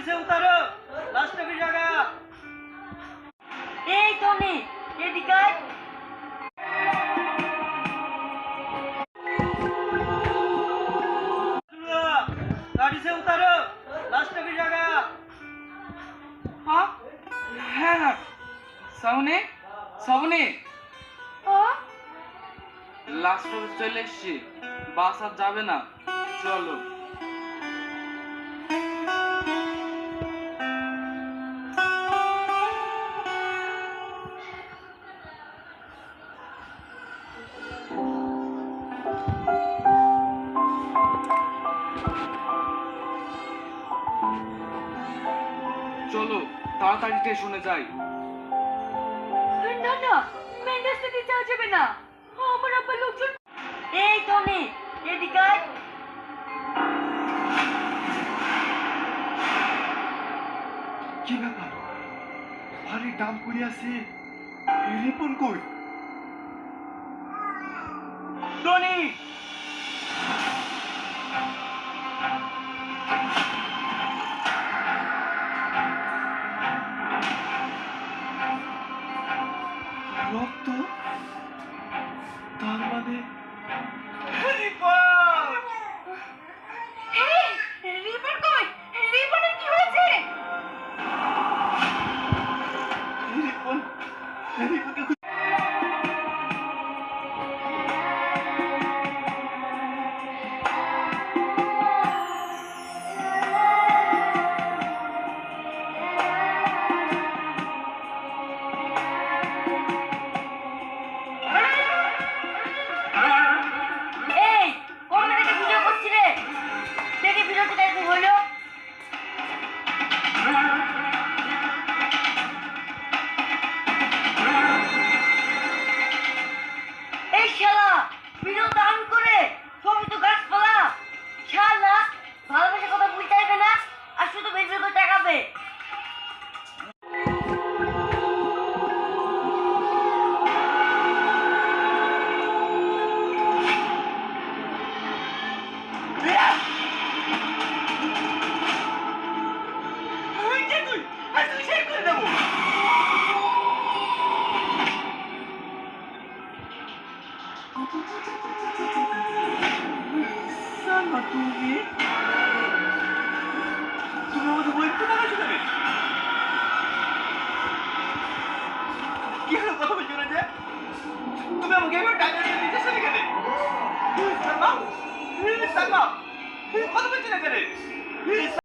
से उतारो लास्ट भी जाएगा এই টনি এদিকে আয়। गाड़ी से उतारो लास्ट भी जाएगा হ্যাঁ হ্যাঁ সাউনে সাউনে লাস্ট অফিস চলে এসছি, বাস আর যাবে না, চলো। চলো তাড়াতাড়ি স্টেশনে যাই। না না মেন রাস্তাতে যাওয়া যাবে না, আমার আব্বা লোকজন। এই টনি এদিকে আয়। কি ব্যাপার? ভারী দাম পড়ে আছে, রিপন কই? टोनी